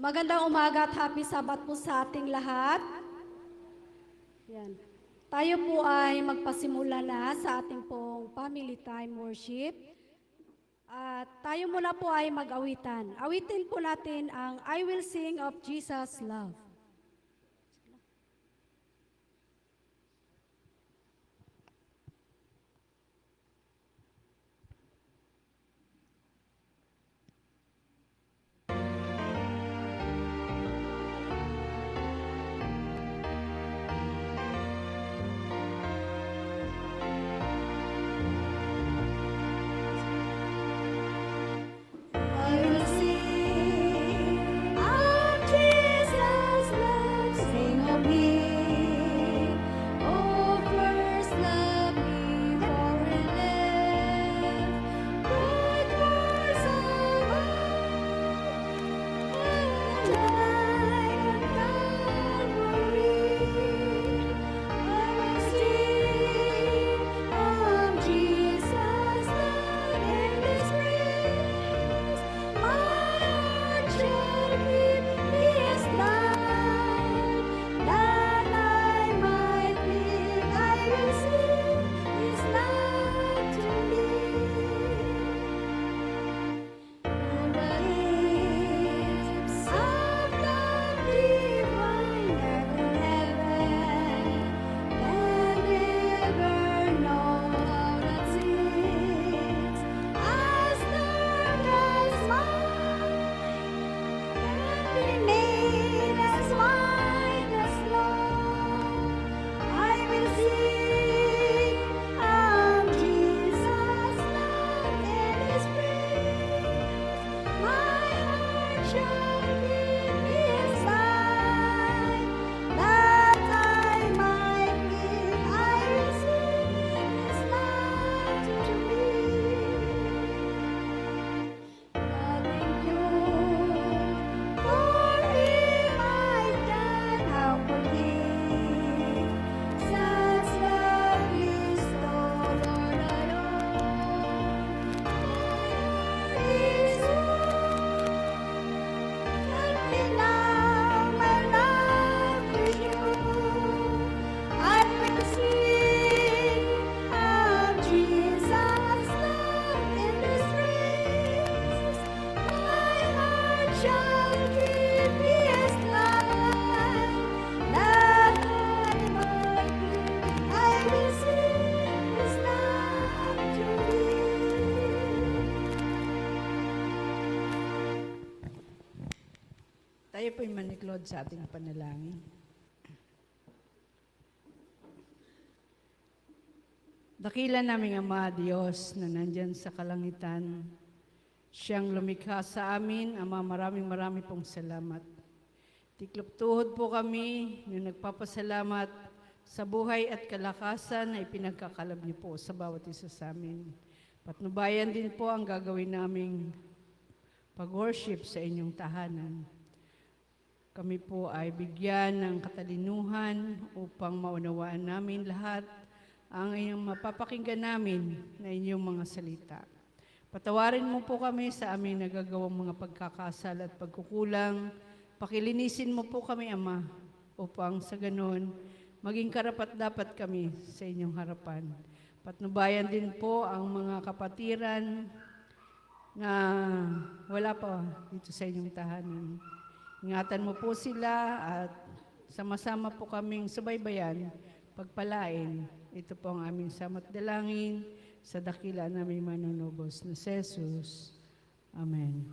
Magandang umaga at happy Sabat po sa ating lahat. Yan. Tayo po ay magpasimula na sa ating pong family time worship. At tayo muna po ay mag-awitan. Awitin po natin ang I Will Sing of Jesus' Love. Tayo po'y maniklod sa ating panalangin. Dakila naming Ama, Diyos na nandyan sa kalangitan, Siyang lumikha sa amin, Ama, maraming pong salamat. Tiklop tuhod po kami na nagpapasalamat sa buhay at kalakasan na ipinagkakalab niyo po sa bawat isa sa amin. Patnubayan din po ang gagawin naming pag-worship sa inyong tahanan. Kami po ay bigyan ng katalinuhan upang maunawaan namin lahat ang inyong mapapakinggan namin na inyong mga salita. Patawarin mo po kami sa aming nagagawang mga pagkakasala at pagkukulang. Pakilinisin mo po kami, Ama, upang sa ganon maging karapat-dapat kami sa inyong harapan. Patnubayan din po ang mga kapatiran na wala pa dito sa inyong tahanan. Ingatan mo po sila at sama-sama po kaming subaybayan pagpalain. Ito po ang aming samat dalangin sa dakila naming manunubos na si Jesus. Amen.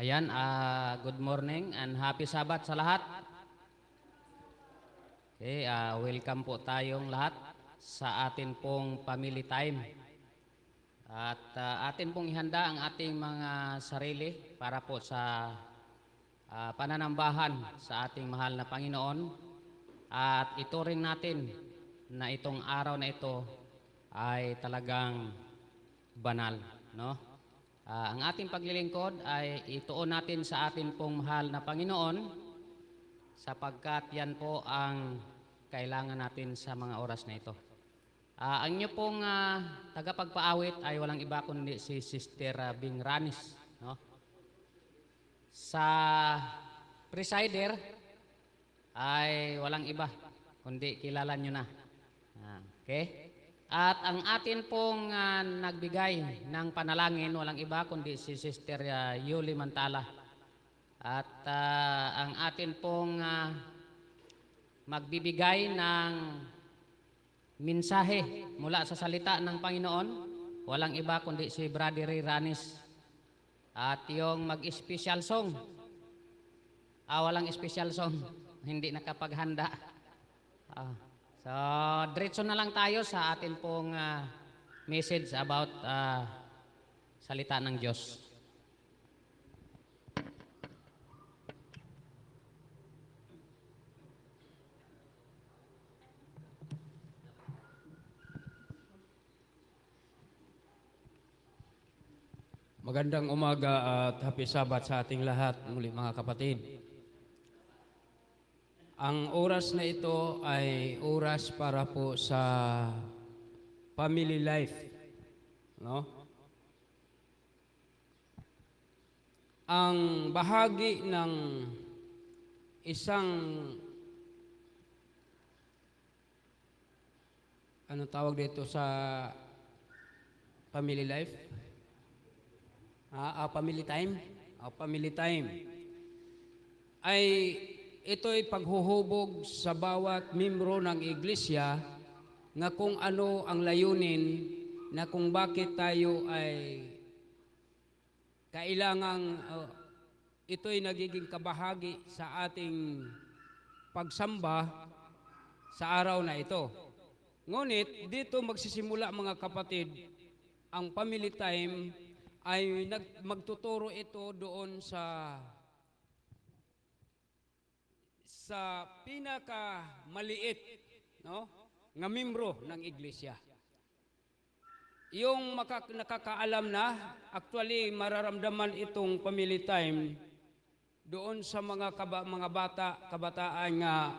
Ayan, good morning and happy Sabbath sa lahat. Okay, welcome po tayong lahat sa atin pong family time. At atin pong ihanda ang ating mga sarili para po sa pananambahan sa ating mahal na Panginoon. At ito rin natin na itong araw na ito ay talagang banal, no? Ang ating paglilingkod ay ituon natin sa atin pong mahal na Panginoon sapagkat yan po ang kailangan natin sa mga oras na ito. Ang inyo pong tagapagpaawit ay walang iba kundi si Sister Bing Ranis, no? Sa presider ay walang iba kundi kilala nyo na. Okay? At ang atin pong nagbigay ng panalangin, walang iba kundi si Sister Yuli Mantala. At ang atin pong magbibigay ng mensahe mula sa salita ng Panginoon, walang iba kundi si Brother Ray Ranis. At yung mag-special song, walang special song, hindi nakapaghanda. So, diretso na lang tayo sa atin pong message about salita ng Diyos. Magandang umaga at happy Sabbath sa ating lahat, muli mga kapatid. Ang oras na ito ay oras para po sa family life, no? Ang bahagi ng isang ano tawag dito sa family life? Family time? Family time. Ay ito'y paghuhubog sa bawat membro ng iglesia na kung ano ang layunin na kung bakit tayo ay kailangang ito'y nagiging kabahagi sa ating pagsamba sa araw na ito. Ngunit dito magsisimula mga kapatid, ang family time ay magtuturo ito doon sa pinaka maliit, no, nga membro ng iglesia. Yung nakakaalam na, actually mararamdaman itong family time doon sa mga kabataan nga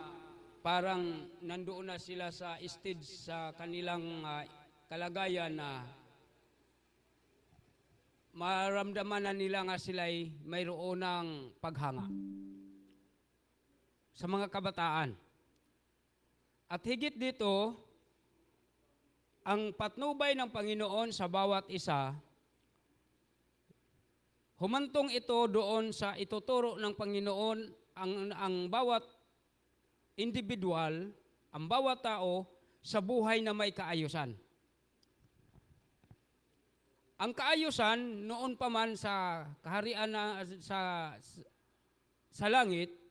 parang nandoon na sila sa stage sa kanilang kalagayan na maramdaman na nila nga sila'y mayroon ng paghanga sa mga kabataan. At higit dito, ang patnubay ng Panginoon sa bawat isa, humantong ito doon sa ituturo ng Panginoon ang bawat individual, ang bawat tao sa buhay na may kaayusan. Ang kaayusan noon pa man sa kaharian na sa langit,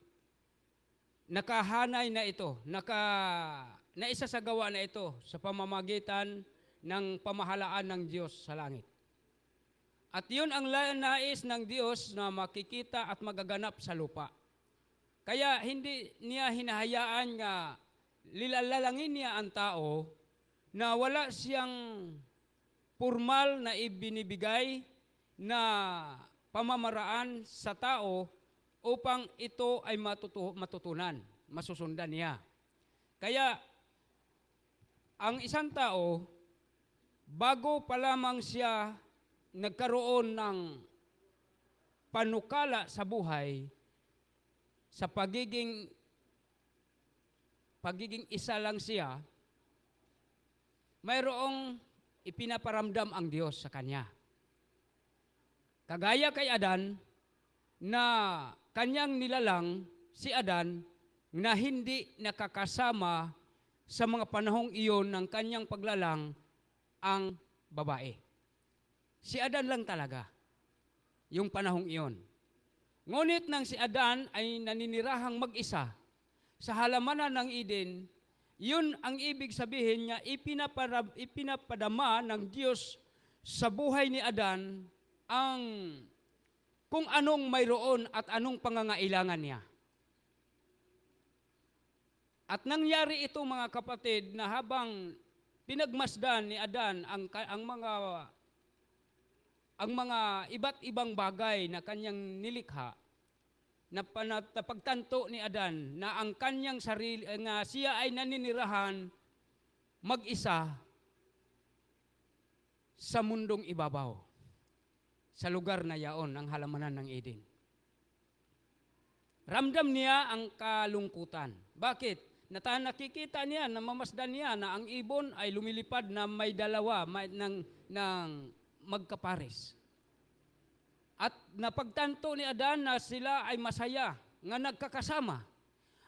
nakahanay na ito, naisasagawa na ito sa pamamagitan ng pamahalaan ng Diyos sa langit. At yun ang nais ng Diyos na makikita at magaganap sa lupa. Kaya hindi niya hinahayaan nga lilalangin niya ang tao na wala siyang formal na ibinibigay na pamamaraan sa tao upang ito ay matutunan, masusundan niya. Kaya, ang isang tao, bago pa lamang siya nagkaroon ng panukala sa buhay, sa pagiging isa lang siya, mayroong ipinaparamdam ang Diyos sa kanya. Kagaya kay Adan, na kanyang nilalang si Adan na hindi nakakasama sa mga panahong iyon ng kanyang paglalang ang babae. Si Adan lang talaga, yung panahong iyon. Ngunit nang si Adan ay naninirahang mag-isa sa halamanan ng Eden, yun ang ibig sabihin niya, ipinapadama ng Diyos sa buhay ni Adan ang kung anong mayroon at anong pangangailangan niya. At nangyari ito mga kapatid na habang pinagmasdan ni Adan ang mga iba't ibang bagay na kanyang nilikha, na pagtanto ni Adan na ang kanyang sarili, nga siya ay naninirahan mag-isa sa mundong ibabaw, sa lugar na yaon, ang halamanan ng Eden. Ramdam niya ang kalungkutan. Bakit? Nakikita niya, namamasdan niya na ang ibon ay lumilipad na may dalawa ng magkapares. At napagtanto ni Adan na sila ay masaya, nga nagkakasama.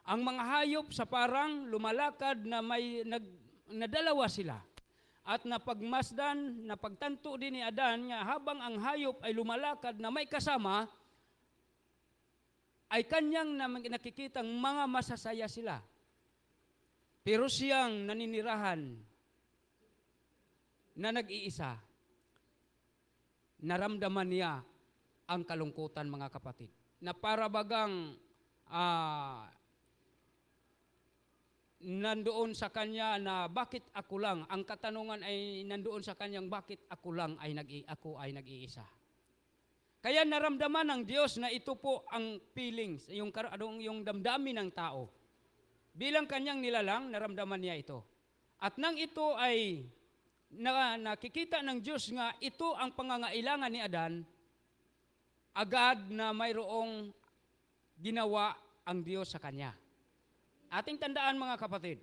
Ang mga hayop sa parang lumalakad na na dalawa sila. At napagtanto din ni Adan nga habang ang hayop ay lumalakad na may kasama, ay kanyang nakikitang mga masasaya sila. Pero siyang naninirahan na nag-iisa, naramdaman niya ang kalungkutan, mga kapatid. Na para bagang nandoon sa kanya na bakit ako lang, ang katanungan ay nandoon sa kanyang bakit ako lang ako ay nag-iisa. Kaya naramdaman ng Diyos na ito po ang feelings, yung damdamin ng tao. Bilang kanyang nilalang, naramdaman niya ito. At nang ito ay nakikita ng Diyos nga ito ang pangangailangan ni Adan, agad na mayroong ginawa ang Diyos sa kanya. Ating tandaan, mga kapatid,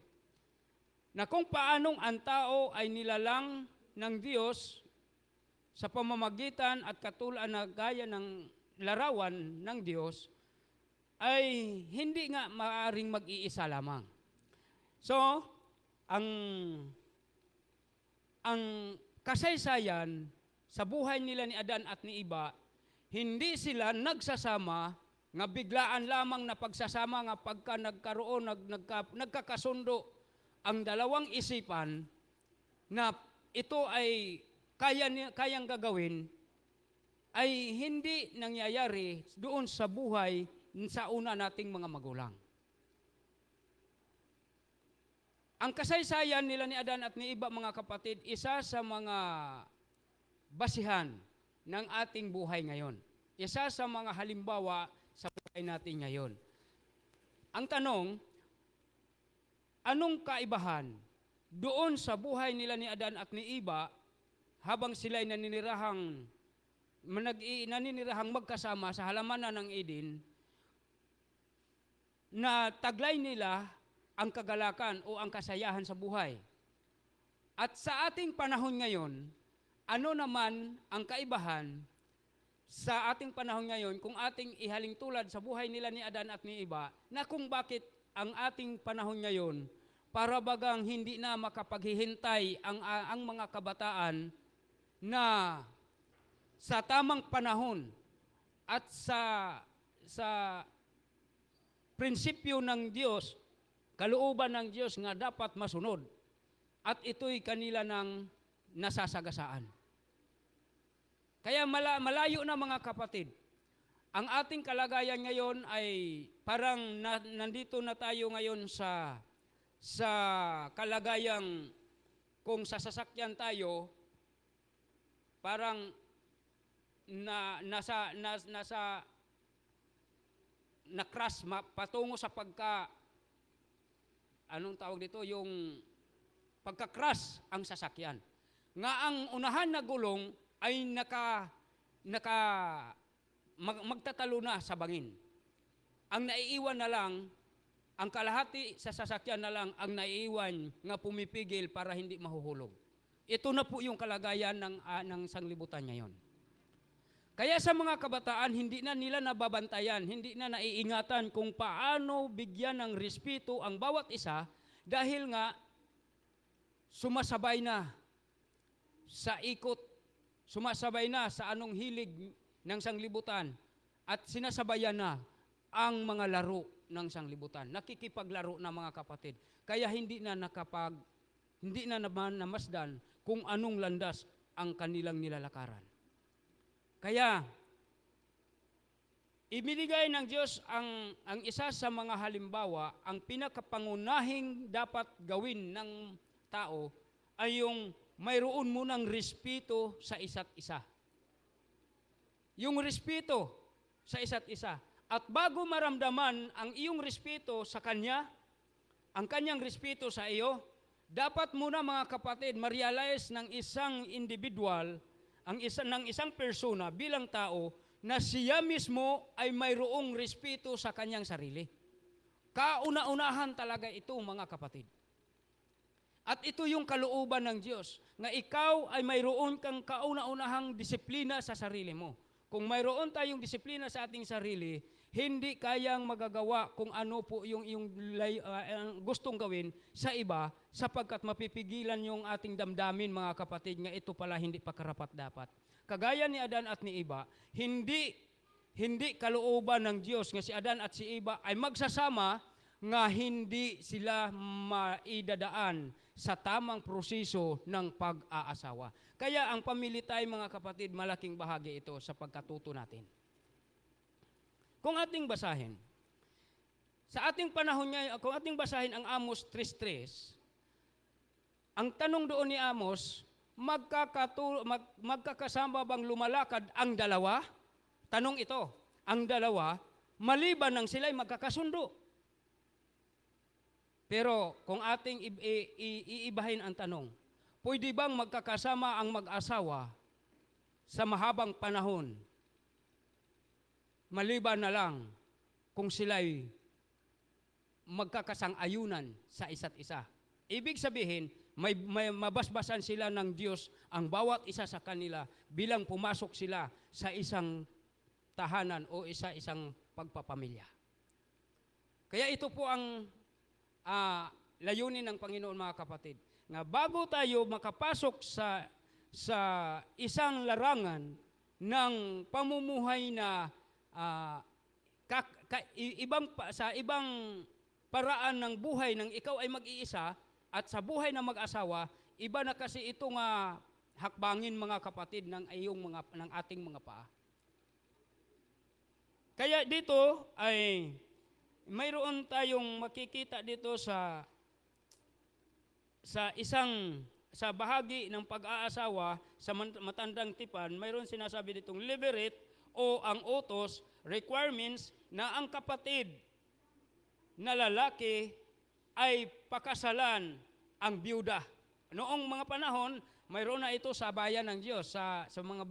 na kung paanong ang tao ay nilalang ng Diyos sa pamamagitan at katulad na gaya ng larawan ng Diyos, ay hindi nga maaaring mag-iisa lamang. So, ang kasaysayan sa buhay nila ni Adan at ni Iba, hindi sila nagsasama nga biglaan lamang na pagsasama nga pagka nagkakasundo ang dalawang isipan na ito ay kayang gagawin, ay hindi nangyayari doon sa buhay sa una nating mga magulang. Ang kasaysayan nila ni Adan at ni Iba, mga kapatid, isa sa mga basihan ng ating buhay ngayon. Isa sa mga halimbawa sa buhay natin ngayon. Ang tanong, anong kaibahan doon sa buhay nila ni Adan at ni Iba habang sila'y naninirahang magkasama sa halamanan ng Eden, na taglay nila ang kagalakan o ang kasayahan sa buhay. At sa ating panahon ngayon, ano naman ang kaibahan sa ating panahon ngayon kung ating ihaling tulad sa buhay nila ni Adan at ni Iba, na kung bakit ang ating panahon ngayon para bagang hindi na makapaghihintay ang mga kabataan na sa tamang panahon at sa prinsipyo ng Diyos, kalooban ng Diyos nga dapat masunod. At ito'y kanila ng nasasagasaan. Kaya malayo na, mga kapatid. Ang ating kalagayan ngayon ay parang nandito na tayo ngayon sa kalagayang kung sasasakyan tayo, parang na-crash patungo sa anong tawag dito, yung pagka-crash ang sasakyan. Nga ang unahan na gulong ay magtatalo na sa bangin. Ang naiiwan na lang ang kalahati sa sasakyan na lang ang naiiwan nga pumipigil para hindi mahuhulog. Ito na po yung kalagayan ng sanglibutan ngayon. Kaya sa mga kabataan, hindi na nila nababantayan, hindi na naiingatan kung paano bigyan ng respeto ang bawat isa dahil nga sumasabay na sa ikot, sumasabay na sa anong hilig ng sanglibutan at sinasabayan na ang mga laro ng sanglibutan. Nakikipaglaro na mga kapatid. Kaya hindi na naman namasdan kung anong landas ang kanilang nilalakaran. Kaya, ibinigay ng Diyos ang isa sa mga halimbawa, ang pinakapangunahing dapat gawin ng tao ay yung mayroon munang respeto sa isa't isa. Yung respeto sa isa't isa. At bago maramdaman ang iyong respeto sa Kanya, ang Kanyang respeto sa iyo, dapat muna mga kapatid, ma-realize ng isang individual, ng isang persona bilang tao, na siya mismo ay mayroong respeto sa kanyang sarili. Kauna-unahan talaga ito mga kapatid. At ito yung kalooban ng Diyos, na ikaw ay mayroon kang kauna-unahang disiplina sa sarili mo. Kung mayroon tayong disiplina sa ating sarili, hindi kayang magagawa kung ano po yung gustong gawin sa iba sapagkat mapipigilan yung ating damdamin mga kapatid nga ito pala hindi pa karapat-dapat. Kagaya ni Adan at ni Eva, hindi kalooban ng Diyos nga si Adan at si Eva ay magsasama nga hindi sila maidadaan sa tamang proseso ng pag-aasawa. Kaya ang family time mga kapatid, malaking bahagi ito sa pagkatuto natin. Kung ating basahin, sa ating panahon ngayon, kung ating basahin ang Amos 3:3, ang tanong doon ni Amos, magkakasama bang lumalakad ang dalawa? Tanong ito, ang dalawa, maliban ng sila'y magkakasundo. Pero kung ating iibahin ang tanong, pwede bang magkakasama ang mag-asawa sa mahabang panahon? Maliban na lang kung sila'y magkakasang-ayunan sa isa't isa. Ibig sabihin, may mabasbasan sila ng Diyos ang bawat isa sa kanila bilang pumasok sila sa isang tahanan o isang pagpapamilya. Kaya ito po ang layunin ng Panginoon mga kapatid. Nga bago tayo makapasok sa isang larangan ng pamumuhay na sa ibang paraan ng buhay ng ikaw ay mag-iisa at sa buhay ng mag-asawa, iba na kasi ito nga hakbangin mga kapatid ng ating mga paa. Kaya dito ay mayroon tayong makikita dito sa bahagi ng pag-aasawa sa matandang tipan, mayroon sinasabi ditong liberate o ang utos, requirements na ang kapatid na lalaki ay pakasalan ang byuda. Noong mga panahon, mayroon na ito sa bayan ng Diyos, sa mga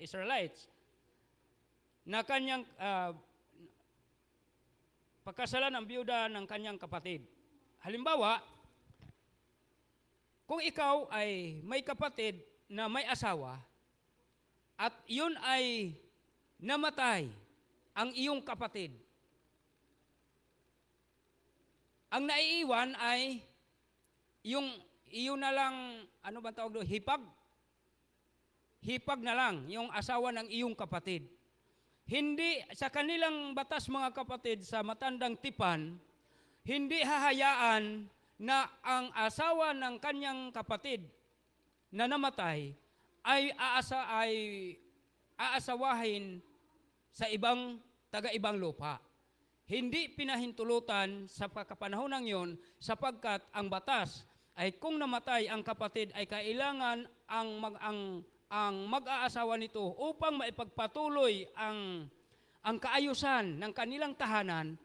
Israelites na kanyang pakasalan ang byuda ng kanyang kapatid. Halimbawa, kung ikaw ay may kapatid na may asawa, at yun ay namatay ang iyong kapatid. Ang naiiwan ay iyon na lang, ano ba tawag doon? Hipag. Hipag na lang, yung asawa ng iyong kapatid. Hindi, sa kanilang batas mga kapatid, sa matandang tipan, hindi hahayaan na ang asawa ng kanyang kapatid na namatay ay aasawahin sa taga-ibang lupa. Hindi pinahintulutan sa pagkapanahon yon sapagkat ang batas ay kung namatay ang kapatid ay kailangan ang mag-aasawa nito upang maipagpatuloy ang kaayusan ng kanilang tahanan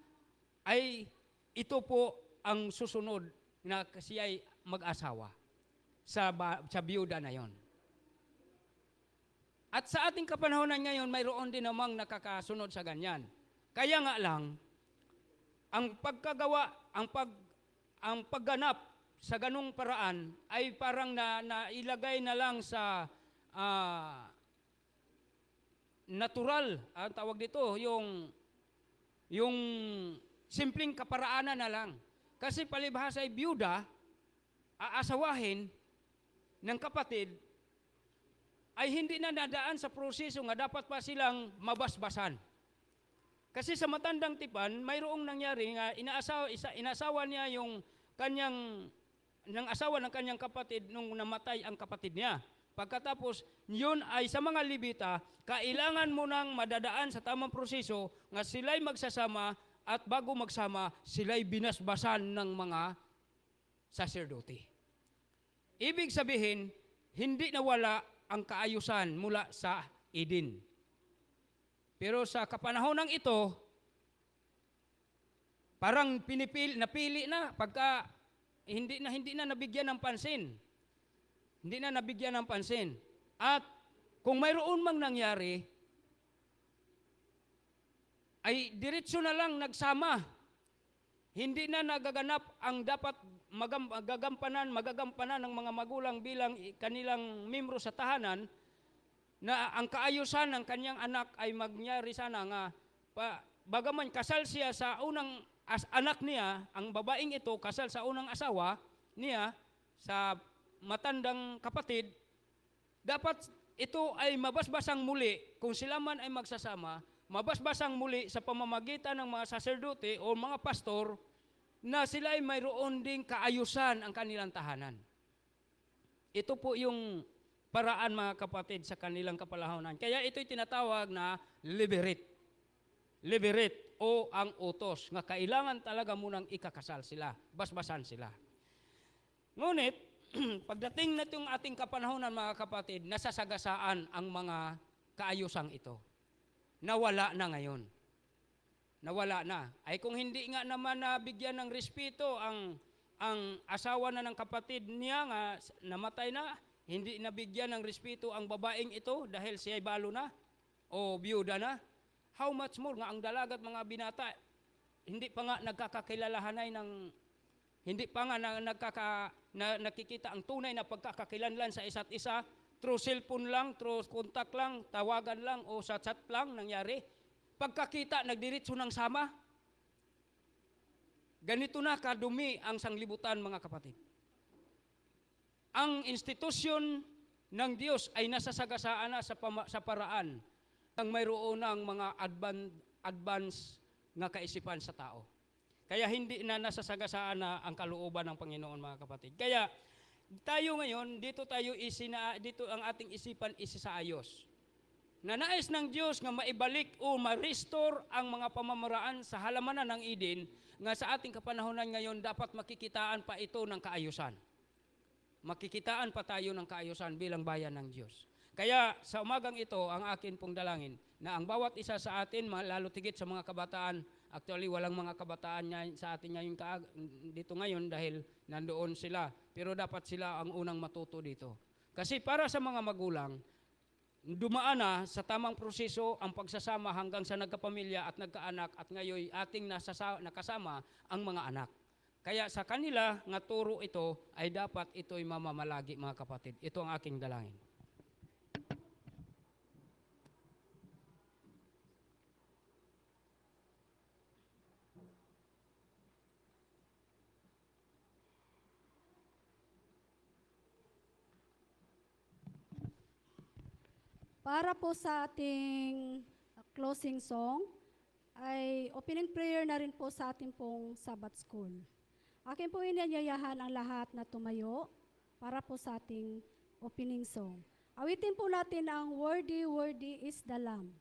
ay ito po ang susunod na siya ay mag-asawa sa biyuda na yon. At sa ating kapanahonan ngayon, mayroon din namang nakakasunod sa ganyan. Kaya nga lang, ang pagkagawa, ang pagganap sa ganung paraan ay parang nailagay na lang sa natural, ang tawag dito, yung simpleng kaparaanan na lang. Kasi palibhasa ay byuda, aasawahin ng kapatid, ay hindi na nadaan sa proseso nga dapat pa silang mabasbasan. Kasi sa matandang tipan, mayroong nangyari nga inasawa niya yung ng asawa ng kanyang kapatid nung namatay ang kapatid niya. Pagkatapos, yun ay sa mga Levita, kailangan mo nang madadaan sa tamang proseso nga sila'y magsasama at bago magsama, sila'y binasbasan ng mga saserdote. Ibig sabihin, hindi nawala ang kaayusan mula sa Eden. Pero sa kapanahonang ito, parang napili na pagka hindi na nabigyan ng pansin. Hindi na nabigyan ng pansin. At kung mayroon mang nangyari, ay diretso na lang nagsama. Hindi na nagaganap ang dapat magagampanan ng mga magulang bilang kanilang membro sa tahanan, na ang kaayusan ng kanyang anak ay magyari sana nga, bagaman kasal siya sa unang anak niya, ang babaeng ito kasal sa unang asawa niya, sa matandang kapatid, dapat ito ay mabasbasang muli, kung sila man ay magsasama, mabasbasang muli sa pamamagitan ng mga saserdote o mga pastor, na sila ay mayroon ding kaayusan ang kanilang tahanan. Ito po yung paraan, mga kapatid, sa kanilang kapalahunan. Kaya ito'y tinatawag na liberate. Liberate o ang utos, nga kailangan talaga munang ikakasal sila, basbasan sila. Ngunit, pagdating na itong ating kapanahonan, mga kapatid, nasasagasaan ang mga kaayusang ito. Nawala na ngayon. Nawala na. Ay kung hindi nga naman nabigyan ng respeto ang asawa na ng kapatid niya nga namatay na, hindi nabigyan ng respeto ang babaeng ito dahil siya ay balo na o biyuda na, how much more nga ang dalagat mga binata, hindi pa nga nagkakakilalahanay ng, hindi pa nga nakikita ang tunay na pagkakakilanlan sa isa't isa, through cellphone lang, through contact lang, tawagan lang o sa chat lang nangyari. Pagkakita, nagdiretso ng sama. Ganito na kadumi ang sanglibutan, mga kapatid. Ang institusyon ng Diyos ay nasasagasaan na sa paraan ng mayroon ng mga advance nga kaisipan sa tao. Kaya hindi na nasasagasaan na ang kalooban ng Panginoon, mga kapatid. Kaya tayo ngayon, dito ang ating isipan isaayos. Nanais ng Diyos nga maibalik o ma-restore ang mga pamamaraan sa halamanan ng Eden, nga sa ating kapanahonan ngayon dapat makikitaan pa ito ng kaayusan. Makikitaan pa tayo ng kaayusan bilang bayan ng Diyos. Kaya sa umagang ito, ang akin pong dalangin, na ang bawat isa sa atin, lalo tigit sa mga kabataan, actually walang mga kabataan sa atin ngayon dito ngayon dahil nandoon sila, pero dapat sila ang unang matuto dito. Kasi para sa mga magulang, dumaan na sa tamang proseso ang pagsasama hanggang sa nagkapamilya at nagkaanak, at ngayon ating nakasama ang mga anak. Kaya sa kanila nga turo ito ay dapat ito'y mamamalagi, mga kapatid. Ito ang aking dalangin. Para po sa ating closing song, ay opening prayer na rin po sa ating pong Sabbath School. Akin po inanyayahan ang lahat na tumayo para po sa ating opening song. Awitin po natin ang Worthy, Worthy is the Lamb.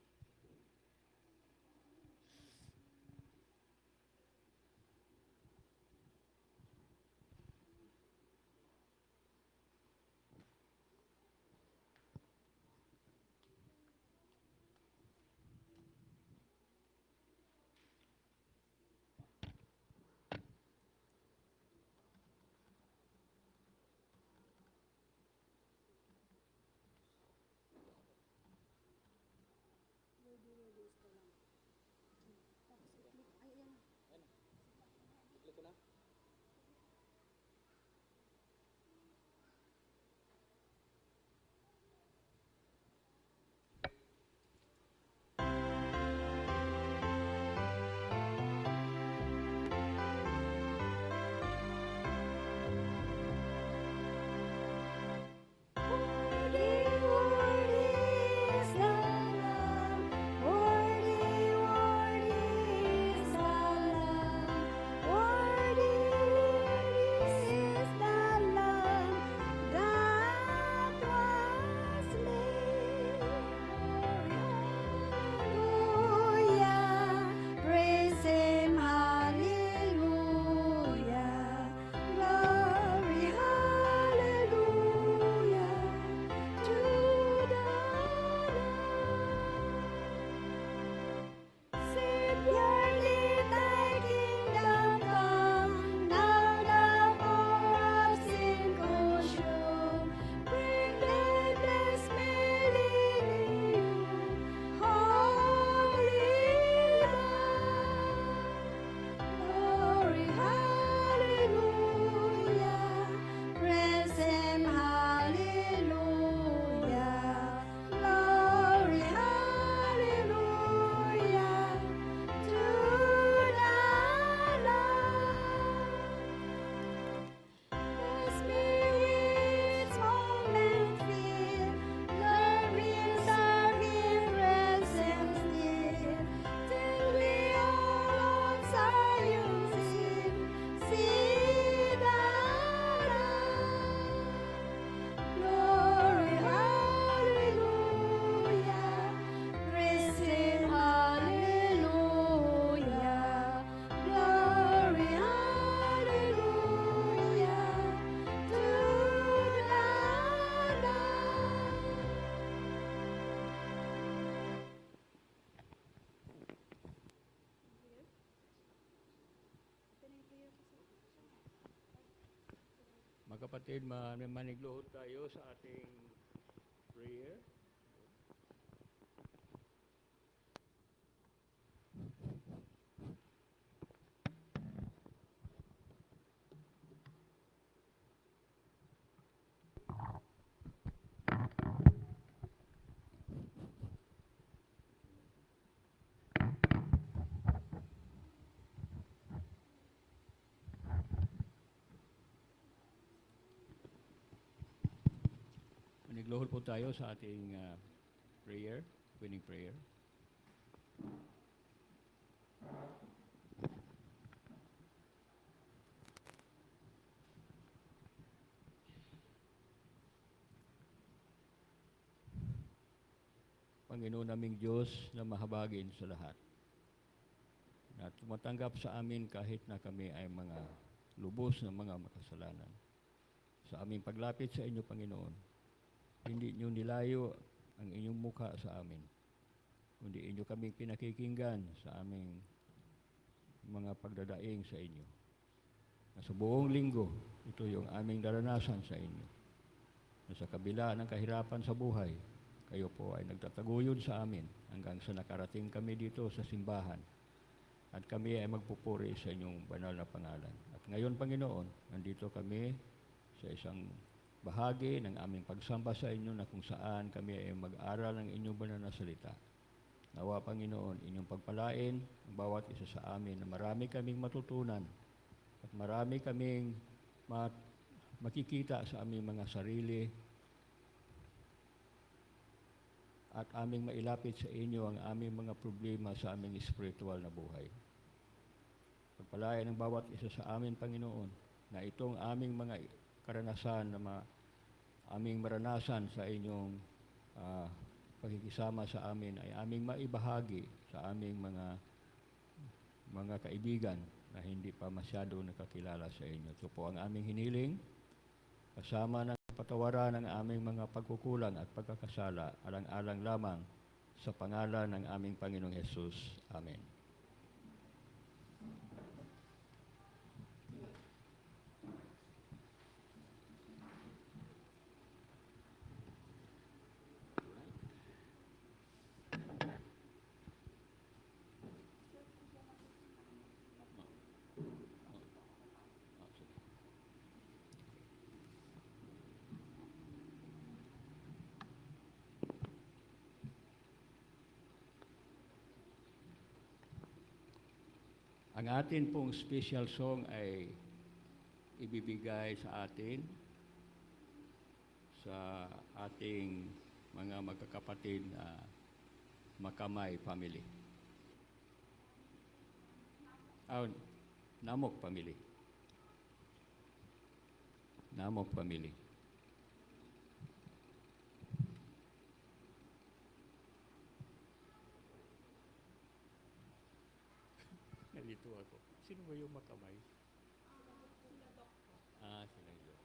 kapatid, manigluhod tayo sa ating prayer. Manigluhod po tayo sa ating prayer, winning prayer. Panginoon naming Diyos na mahabagin sa lahat, na tumatanggap sa amin kahit na kami ay mga lubos na mga makasalanan. Sa aming paglapit sa inyo, Panginoon, hindi inyo nilayo ang inyong mukha sa amin, kundi inyo kaming pinakikinggan sa aming mga pagdadaing sa inyo. Na sa buong linggo, ito yung aming daranasan sa inyo. Na sa kabila ng kahirapan sa buhay, kayo po ay nagtataguyod sa amin hanggang sa nakarating kami dito sa simbahan at kami ay magpupuri sa inyong banal na pangalan. At ngayon, Panginoon, nandito kami sa isang bahagi ng aming pagsamba sa inyo na kung saan kami ay mag-aral ng inyong banal na salita. Nawa, Panginoon, inyong pagpalain ang bawat isa sa amin na marami kaming matutunan at marami kaming makikita sa aming mga sarili at aming mailapit sa inyo ang aming mga problema sa aming spiritual na buhay. Pagpalain ng bawat isa sa amin, Panginoon, na itong aming mga karanasan na aming maranasan sa inyong pakikisama sa amin ay aming maibahagi sa aming mga kaibigan na hindi pa masyado nakakilala sa inyo. Ito po ang aming hiniling, kasama ng patawaran ng aming mga pagkukulang at pagkakasala, alang-alang lamang sa pangalan ng aming Panginoong Hesus. Amen. Ang atin pong special song ay ibibigay sa atin sa ating mga magkakapatid na Makamay family. Namok family. Namok family. Nalito ako. Sino ba yung Makamay? Sila yun.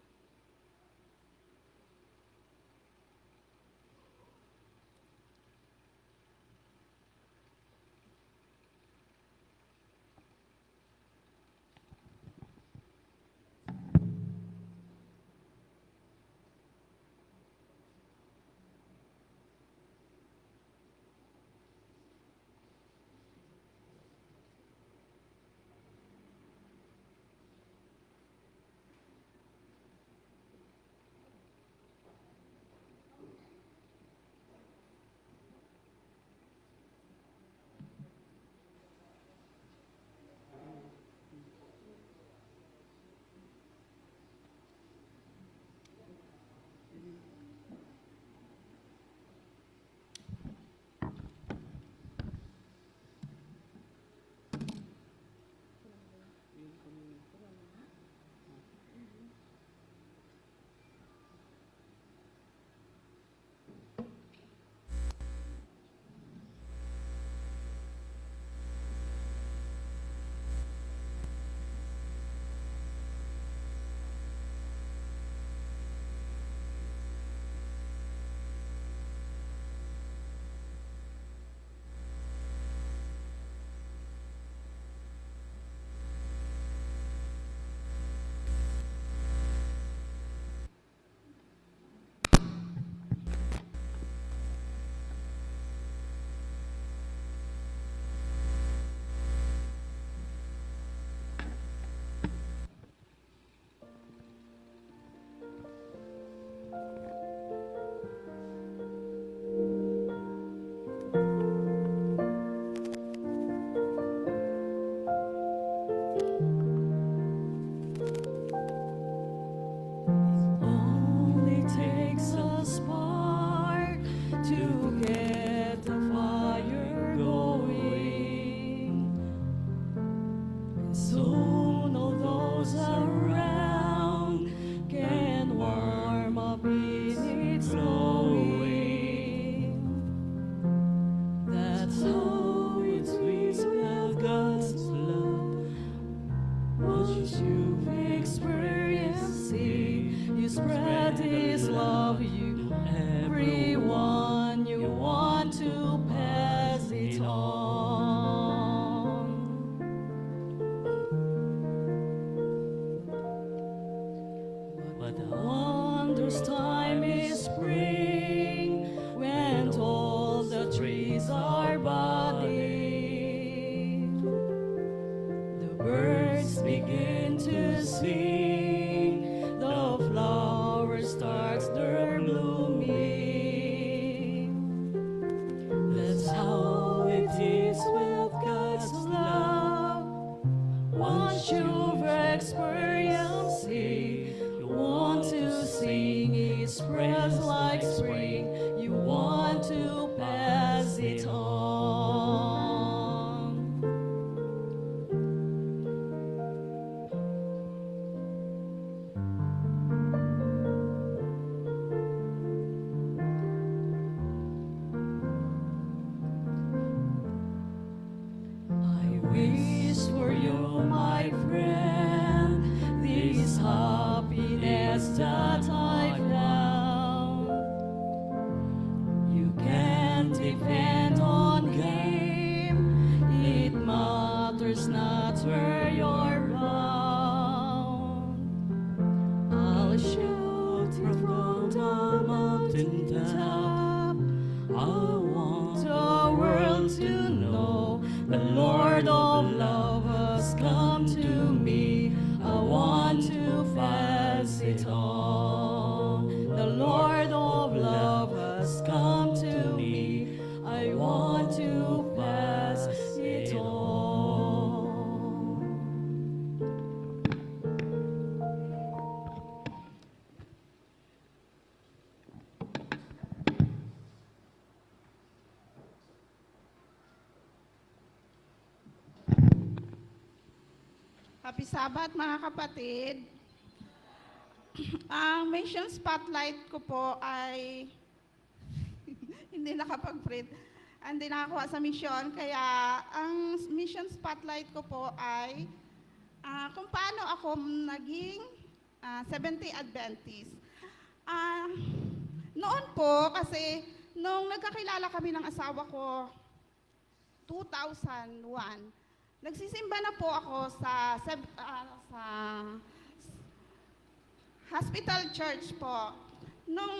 spread His love, you everyone you want to pass it on. But the wondrous time is spring, when all the trees are budding. The birds begin to sing, the flowers start their blooming. That's how it is with God's love. Once you've experienced it, you want to sing His praise like spring. You want to pass it on. I wish for you, my friend, this happiness that I found. You can depend on Him, it matters not where you're bound. I'll shout it from the mountaintop. I want the world to know the Lord of love has come to me. I want to pass it on. The Lord of love has come to me. I want to pass it on. Happy Sabbath mga kapatid. Ang mission spotlight ko po ay hindi nakapag-print. Hindi nakakuha sa mission. Kaya ang mission spotlight ko po ay kung paano ako naging Seventh-day Adventist. Noon po, kasi nung nagkakilala kami ng asawa ko, 2001, nagsisimba na po ako sa hospital church po. Nung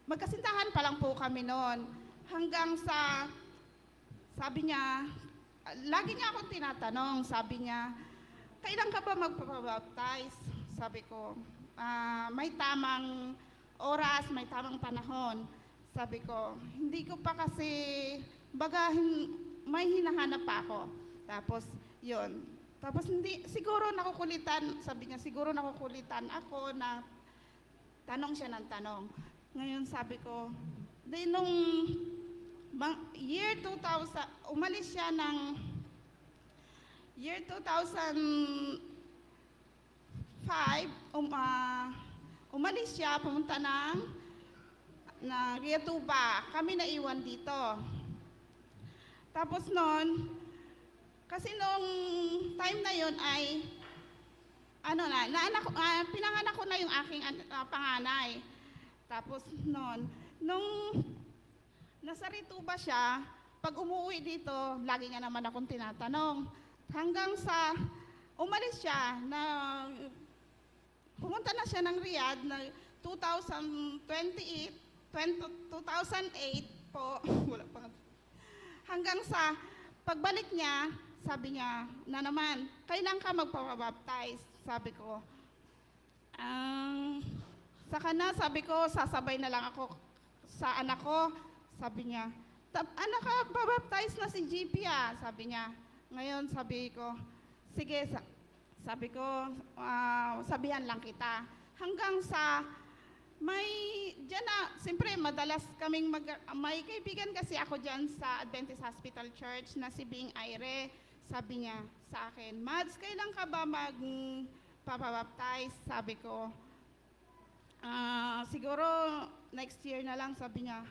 magkasintahan pa lang po kami noon, hanggang sa, sabi niya, lagi niya akong tinatanong, sabi niya, kailan ka ba magpapabaptize? Sabi ko, may tamang oras, may tamang panahon. Sabi ko, hindi ko pa kasi, may hinahanap pa ako. Tapos, yun. Tapos, siguro nakukulitan, sabi niya, siguro nakukulitan ako na tanong siya ng tanong. Ngayon, sabi ko, nung year 2000, umalis siya ng year 2005, umalis siya, pumunta ng Riatuba. Kami naiwan dito. Tapos noon, kasi nung time na yon ay, pinanganak ko na yung aking panganay. Tapos noon, nung nasa Rituba siya, pag umuwi dito, lagi niya naman akong tinatanong. Hanggang sa umalis siya, pumunta na siya ng Riyadh na 2008 po, wala pa. Hanggang sa pagbalik niya, sabi niya na naman, kailan ka magpapabaptize? Sabi ko, saka na, sabi ko, sasabay na lang ako sa anak ko. Sabi niya, anak ka, babaptize na si GP sabi niya. Ngayon, sabi ko, sige, sabi ko, sabihan lang kita. Hanggang sa, diyan na, siyempre, madalas kaming may kaibigan kasi ako diyan sa Adventist Hospital Church na si Bing Aire. Sabi niya sa akin, Mads, kailan ka ba magpapabaptize? Sabi ko, siguro next year na lang, sabi niya.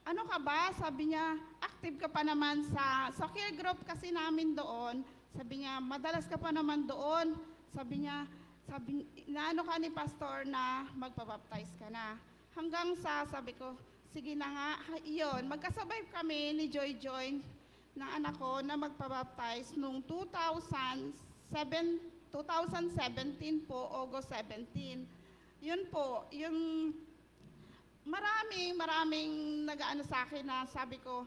Ano ka ba? Sabi niya, active ka pa naman sa care group kasi namin doon. Sabi niya, madalas ka pa naman doon. Sabi niya, sabi, naano ka ni pastor na magpabaptize ka na. Hanggang sa sabi ko, sige na nga, iyon. Magkasabay kami ni Joy Joy ng anak ko na magpabaptize noong 2017 po, August 17. Yun po, yung maraming nag-ano sa akin na sabi ko,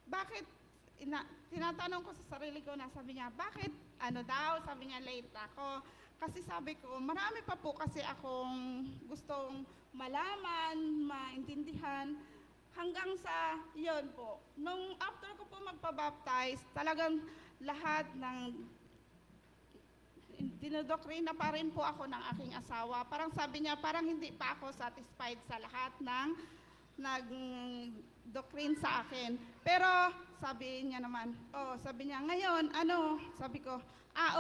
bakit, tinatanong ko sa sarili ko na sabi niya, bakit ano daw, sabi niya late ako. Kasi sabi ko, marami pa po kasi akong gustong malaman, maintindihan, hanggang sa yun po. Nung after ko po magpabaptize, talagang lahat ng dinodoktrina pa rin po ako ng aking asawa. Parang sabi niya, parang hindi pa ako satisfied sa lahat ng nag-doctrine sa akin. Pero sabi niya naman, sabi niya, ngayon, sabi ko,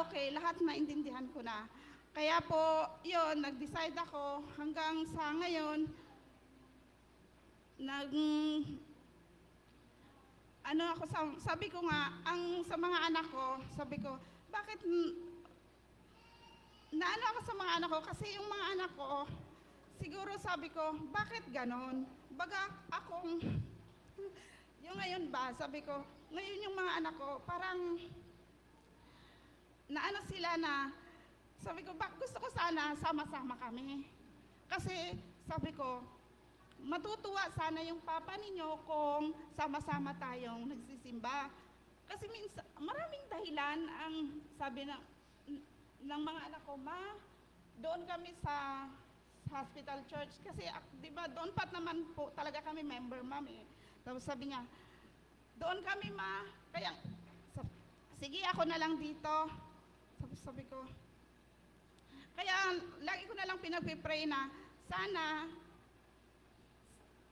okay, lahat naintindihan ko na. Kaya po, yun, nag-decide ako hanggang sa ngayon, sabi ko nga, sa mga anak ko, sabi ko, bakit, naano ako sa mga anak ko, kasi yung mga anak ko, siguro sabi ko, bakit ganon? Baga akong, yung ngayon ba, sabi ko, ngayon yung mga anak ko, parang, naano sila na, sabi ko, gusto ko sana sama-sama kami. Kasi, sabi ko, matutuwa sana yung papa ninyo kung sama-sama tayong nagsisimba. Kasi minsan, maraming dahilan ang sabi ng mga anak ko, ma, doon kami sa hospital church. Kasi, di ba, doon pat naman po talaga kami member, ma'am eh. Tapos sabi niya, doon kami, ma. Kaya, sige, ako na lang dito. Sabi ko, kaya lagi ko na lang pinagpipray na sana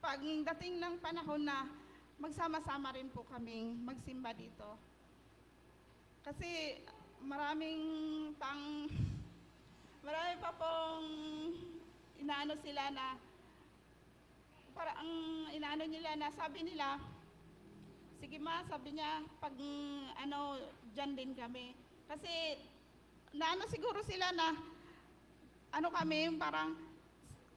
pagdating ng panahon na magsama-sama rin po kaming magsimba dito. Kasi marami pa pong inaano sila na parang inaano nila na sabi nila, sige ma, sabi niya, pag dyan din kami. Kasi naano siguro sila na kami, parang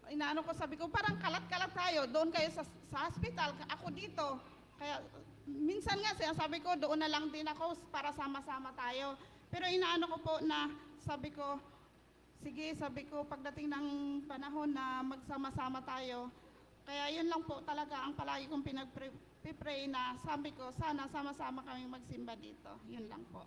inaano ko, sabi ko, parang kalat-kalat tayo, doon kayo sa hospital, ako dito. Kaya minsan nga sabi ko, doon na lang din ako para sama-sama tayo. Pero inaano ko po na, sabi ko, sige, sabi ko, pagdating ng panahon na magsama-sama tayo, kaya yun lang po talaga ang palagi kong pinag-pray na sabi ko, sana sama-sama kami magsimba dito. Yun lang po.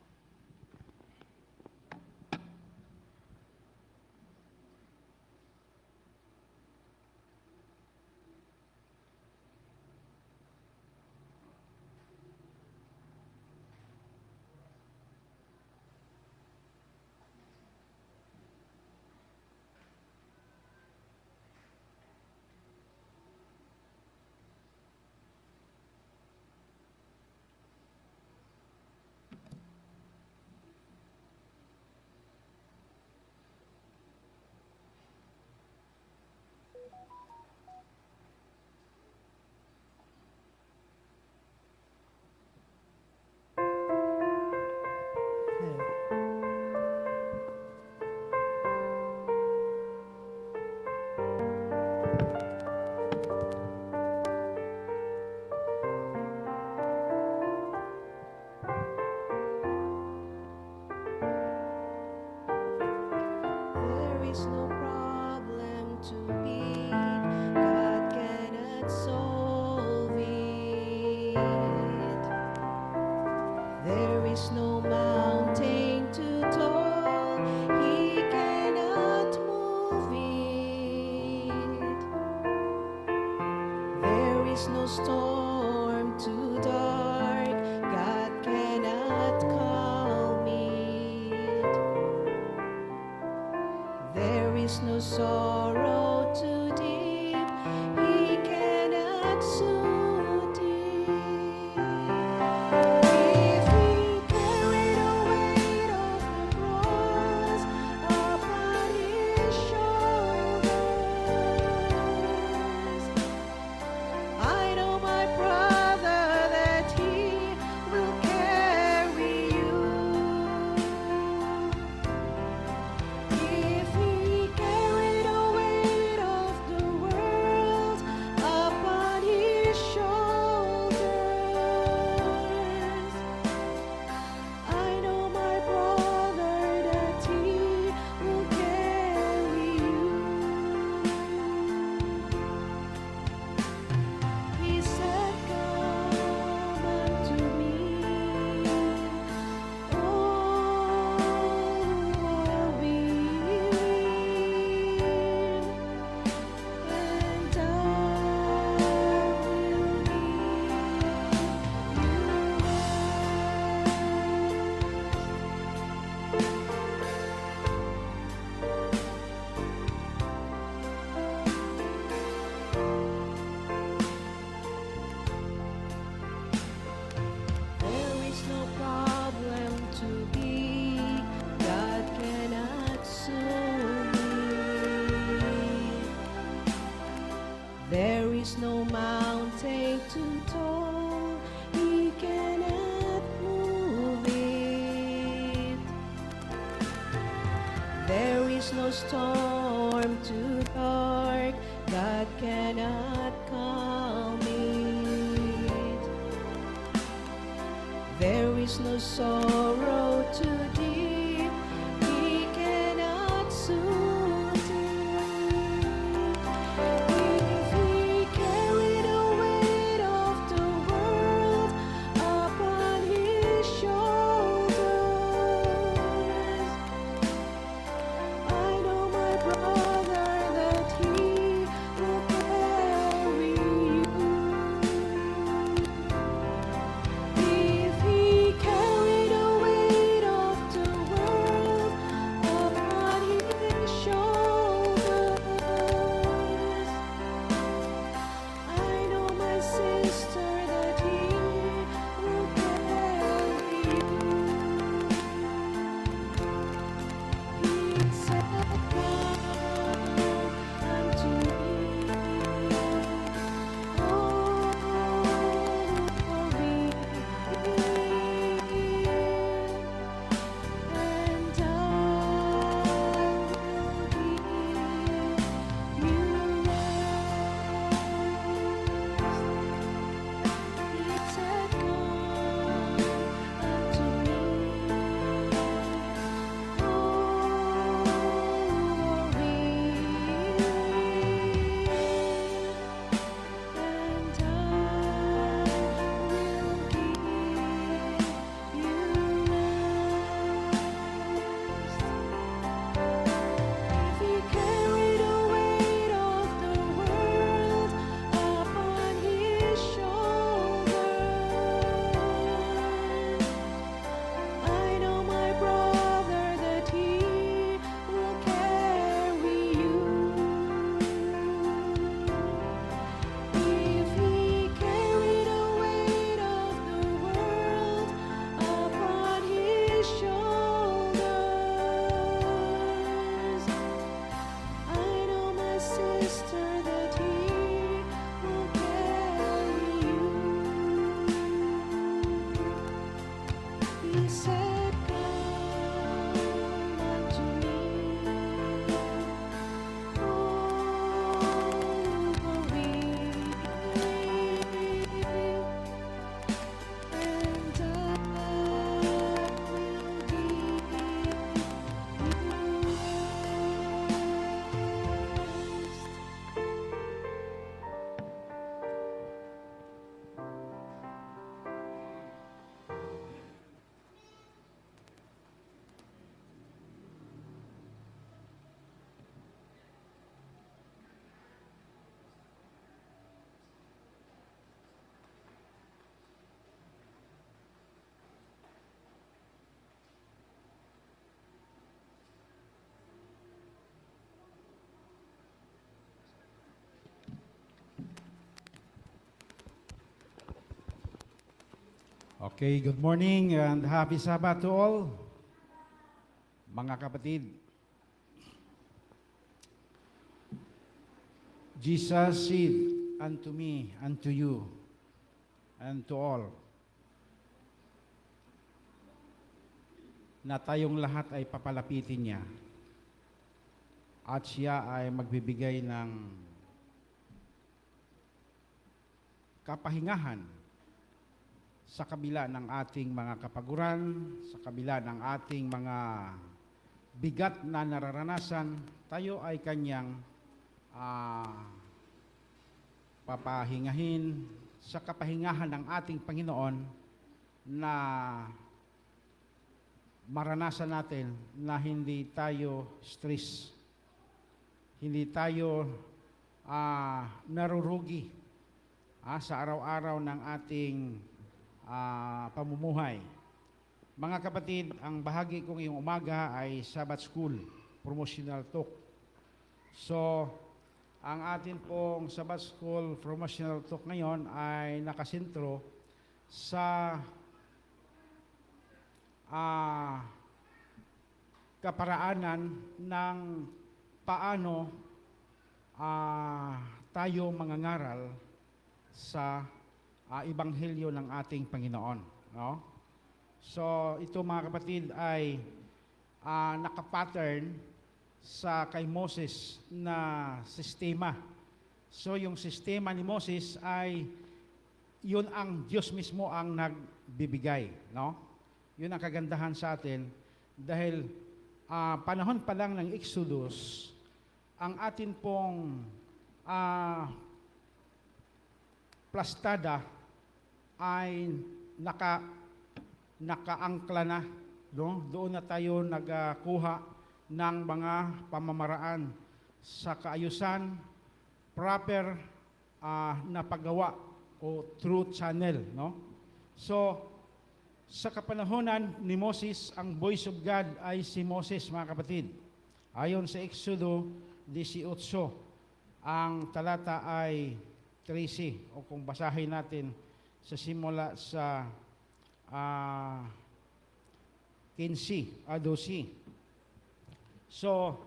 There is no problem too big, God cannot solve it. There is no mountain too tall, He cannot move it. There is no storm too dark, God cannot calm it. There is no sorrow too deep, He cannot soothe it. If He carried the weight of the cross upon His shoulders, I know my brother that He will carry you. If He take too tall, He cannot move it. There is no storm too dark, God cannot calm it. There is no sorrow too deep, He cannot soothe it. If He carried the weight of the world upon His shoulders, I know my brother that He will carry you. If He carried the weight of the world upon His shoulders, I know my sister that He will carry you. He said, "Come unto me, all who are weary, and I will give you rest." He said, "Come unto me, all who are Okay, good morning and happy Sabbath to all. Mga kapatid, Jesus said unto me, unto you, and to all, na tayong lahat ay papalapitin niya at siya ay magbibigay ng kapahingahan sa kabila ng ating mga kapaguran, sa kabila ng ating mga bigat na nararanasan, tayo ay kanyang papahingahin sa kapahingahan ng ating Panginoon na maranasan natin na hindi tayo stress, hindi tayo narurugi sa araw-araw ng ating pamumuhay. Mga kapatid, ang bahagi kong iyong umaga ay Sabbath School, Promotional Talk. So, ang atin pong Sabbath School Promotional Talk ngayon ay nakasentro sa kaparaanan ng paano tayo mangangaral sa ebanghelyo ng ating Panginoon, no? So, ito mga kapatid ay nakapattern sa kay Moses na sistema. So, yung sistema ni Moses ay yun ang Diyos mismo ang nagbibigay, no? Yun ang kagandahan sa atin dahil panahon pa lang ng Exodus, ang atin pong plastada ay nakaangkla na, no? Doon na tayo nagkuha ng mga pamamaraan sa kaayusan, proper na paggawa o true channel, no? So, sa kapanahonan ni Moses, ang voice of God ay si Moses, mga kapatid. Ayon sa Exodo 18, ang talata ay 13, o kung basahin natin sa simula sa 15, 12. So,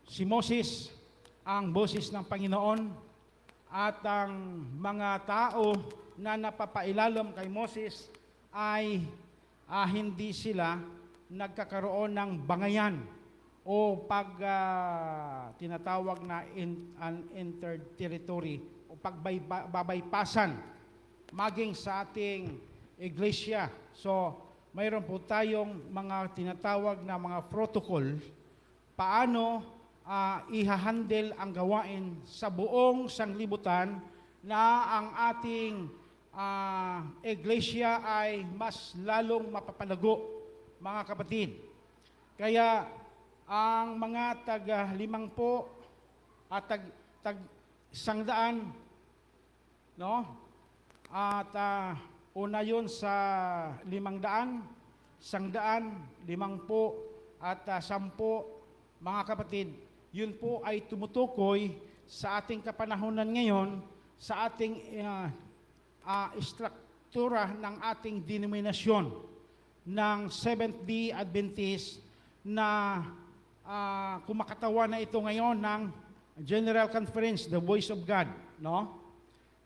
si Moses, ang boses ng Panginoon, at ang mga tao na napapailalim kay Moses ay hindi sila nagkakaroon ng bangayan o tinatawag na unentered territory o pagbabaypasan maging sa ating iglesia. So, mayroon po tayong mga tinatawag na mga protocol paano ihahandle ang gawain sa buong sanglibutan na ang ating iglesia ay mas lalong mapapalago, mga kapatid. Kaya ang mga taga-50 at tag-100, no? At una yun sa 500, 100, 50 at 10, mga kapatid, yun po ay tumutukoy sa ating kapanahunan ngayon, sa ating struktura ng ating denominasyon ng Seventh-day Adventist na kumakatawan na ito ngayon ng General Conference, the Voice of God, no?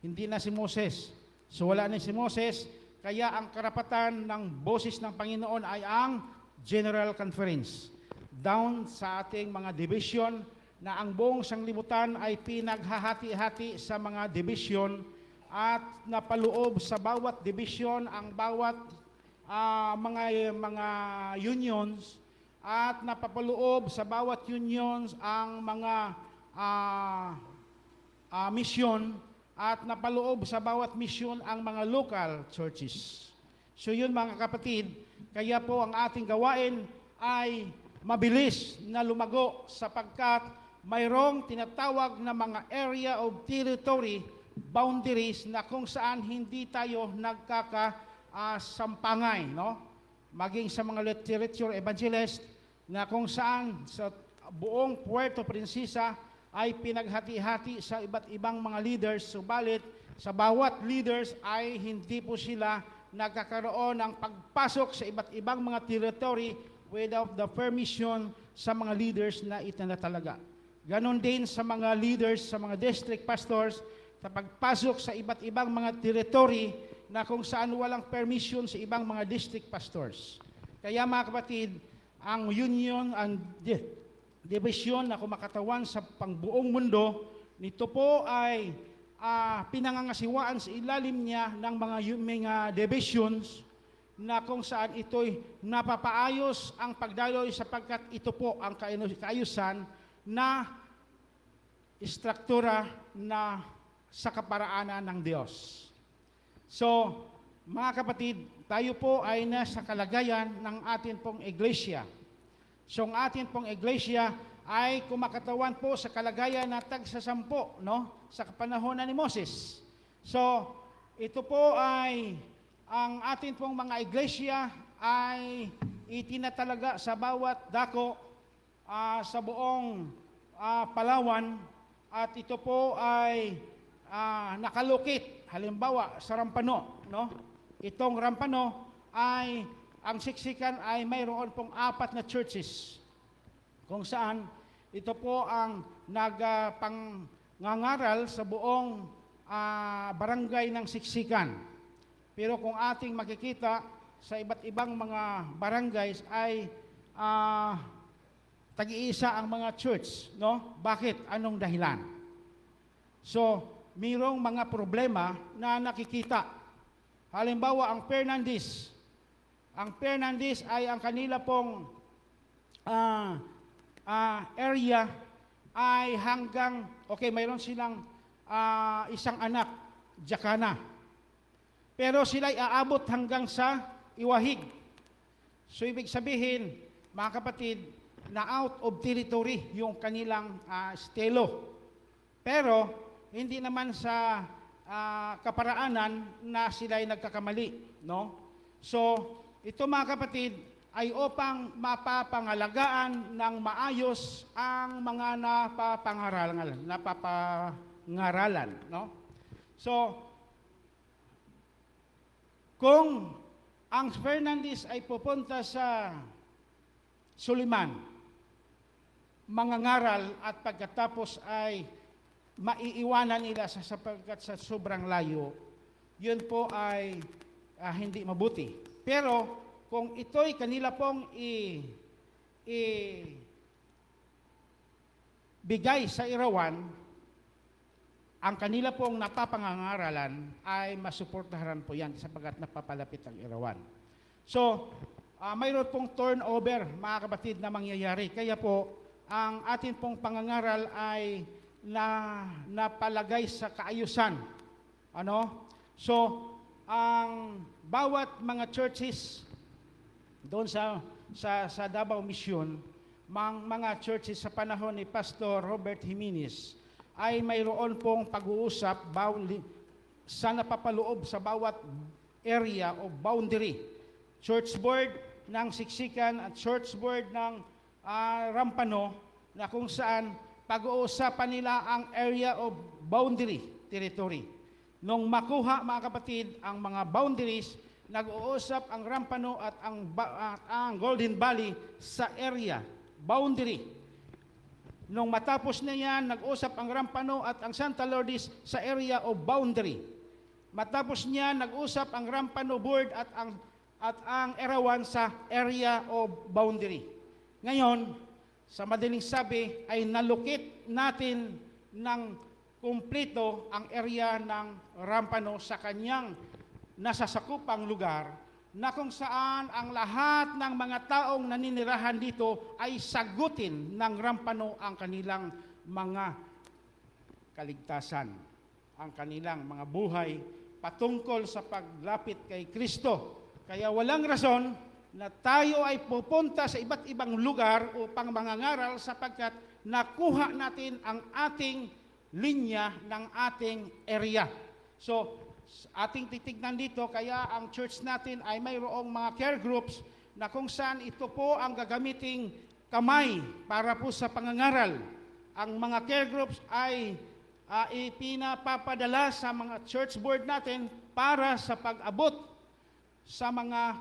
Hindi na si Moses. So wala na si Moses, kaya ang karapatan ng boses ng Panginoon ay ang General Conference. Down sa ating mga division na ang buong sanglibutan ay pinaghahati-hati sa mga division at napaloob sa bawat division ang bawat mga unions at napapaloob sa bawat unions ang mga mission at napaloob sa bawat mission ang mga local churches. So yun mga kapatid, kaya po ang ating gawain ay mabilis na lumago sapagkat mayroong tinatawag na mga area of territory boundaries na kung saan hindi tayo nagkakasampangay, no? Maging sa mga literature evangelist na kung saan sa buong Puerto Princesa ay pinaghati-hati sa iba't ibang mga leaders, subalit sa bawat leaders ay hindi po sila nagkakaroon ng pagpasok sa iba't ibang mga territory without the permission sa mga leaders na itinatalaga. Ganon din sa mga leaders, sa mga district pastors, sa pagpasok sa iba't ibang mga territory na kung saan walang permission sa ibang mga district pastors. Kaya mga kapatid, ang union and division na kumakatawan sa pangbuong mundo, nito po ay pinangangasiwaan sa ilalim niya ng mga divisions na kung saan ito'y napapaayos ang pagdaloy sapagkat ito po ang kaayusan na istruktura na sa kaparaanan ng Diyos. So, mga kapatid, tayo po ay nasa kalagayan ng atin pong iglesia. So, ang atin pong iglesia ay kumakatawan po sa kalagayan na tagsasampo, no? Sa kapanahonan ni Moses. So, ito po ay ang atin pong mga iglesia ay itinatalaga sa bawat dako sa buong Palawan at ito po ay nakalukit halimbawa sa Rampano, no? Itong Rampano ay ang siksikan ay mayroon pong 4 na churches kung saan ito po ang nagpangangaral sa buong barangay ng Siksikan. Pero kung ating makikita sa iba't ibang mga barangays ay tag-iisa ang mga church, no? Bakit? Anong dahilan? So, mayroong mga problema na nakikita. Halimbawa, ang Fernandez. Ang Fernandez ay ang kanila pong area ay hanggang, okay, mayroon silang isang anak, Jacana. Pero sila'y aabot hanggang sa Iwahig. So, ibig sabihin, mga kapatid, na out of territory yung kanilang estelo. Pero, hindi naman sa kaparaanan na sila'y nagkakamali. No? So, ito mga kapatid, ay upang mapapangalagaan ng maayos ang mga napapangaralan. No? So, kung ang Fernandez ay pupunta sa Suliman, mangangaral at pagkatapos ay maiiwanan nila sapagkat sa sobrang layo, yun po ay hindi mabuti. Pero kung ito'y kanila pong bigay sa Irawan, ang kanila pong napapangangaralan ay masuportahan po yan sapagkat napapalapit ang Irawan. So, mayroon pong turnover, mga kapatid, na mangyayari. Kaya po, ang atin pong pangangaral ay napalagay sa kaayusan. Ano? So, ang bawat mga churches doon sa Davao Mission, mga churches sa panahon ni Pastor Robert Jimenez, ay mayroon pong pag-uusap sa napapaloob sa bawat area o boundary. Church board ng Siksikan at church board ng Rampano, na kung saan pag-uusapan nila ang area of boundary territory. Nung makuha, mga kapatid, ang mga boundaries, nag-uusap ang Rampano at ang Golden Valley sa area, boundary. Nung matapos na yan, nag-usap ang Rampano at ang Santa Lourdes sa area of boundary. Matapos niya, nag-usap ang Rampano Board at ang Erawan sa area of boundary. Ngayon, sa madaling sabi, ay nalukit natin ng kumplito ang area ng Rampano sa kanyang nasasakupang lugar, na kung saan ang lahat ng mga taong naninirahan dito ay sagutin ng Rampano ang kanilang mga kaligtasan, ang kanilang mga buhay patungkol sa paglapit kay Kristo. Kaya walang rason na tayo ay pupunta sa iba't ibang lugar upang mangangaral sapagkat nakuha natin ang ating linya ng ating area. So, ating titignan dito, kaya ang church natin ay mayroong mga care groups na kung saan ito po ang gagamiting kamay para po sa pangangaral. Ang mga care groups ay ipinapapadala sa mga church board natin para sa pag-abot sa mga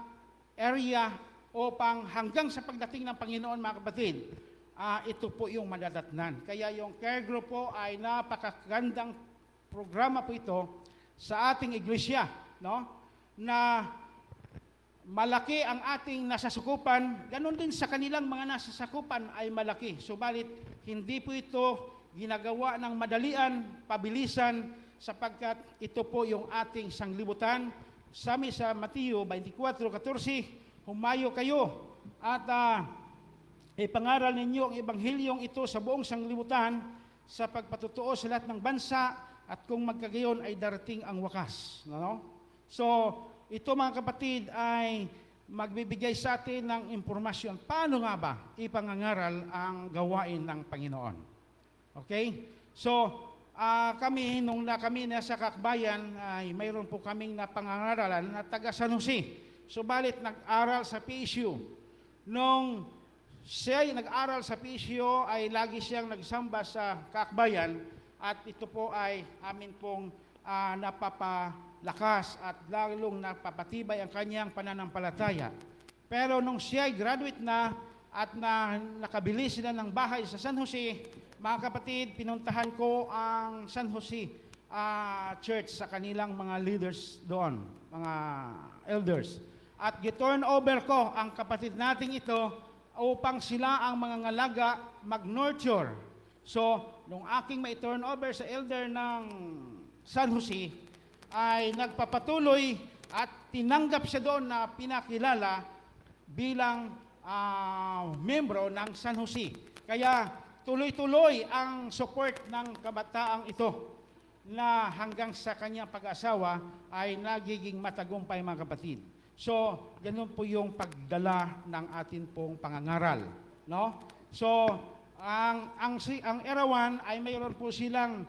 area upang hanggang sa pagdating ng Panginoon, mga kapatid, ito po yung madadatnan. Kaya yung care group po ay napakagandang programa po ito sa ating iglesia, no? Na malaki ang ating nasasukupan, ganun din sa kanilang mga nasasakupan ay malaki. Subalit, hindi po ito ginagawa ng madalian, pabilisan, sapagkat ito po yung ating sanglibutan. Sabi sa Mateo 24:14, humayo kayo at ipangaral ninyo ang ebanghilyong ito sa buong sanglibutan sa pagpatutuo sa lahat ng bansa at kung magkagayon ay darating ang wakas. No? So, ito mga kapatid ay magbibigay sa atin ng impormasyon. Paano nga ba ipangangaral ang gawain ng Panginoon? Okay? So, nung kami nasa Kakbayan, ay mayroon po kaming napangangaralan na taga San Jose. Subalit nag-aral sa PSU. Nung siya nag-aral sa PSU, ay lagi siyang nagsamba sa Kakbayan at ito po ay amin pong napapalakas at lalong napapatibay ang kanyang pananampalataya. Pero nung siya ay graduate na at nakabili sila ng bahay sa San Jose, mga kapatid, pinuntahan ko ang San Jose church sa kanilang mga leaders doon, mga elders. At gi-turn over ko ang kapatid nating ito upang sila ang mga ngalaga mag-nurture. So, nung aking may turn over sa elder ng San Jose, ay nagpapatuloy at tinanggap siya doon na pinakilala bilang membro ng San Jose. Kaya tuloy-tuloy ang support ng kabataang ito na hanggang sa kanyang pag-asawa ay nagiging matagumpay, mga kapatid. So, ganun po yung pagdala ng atin pong pangangaral, no? So, ang Erawan ay mayroon po silang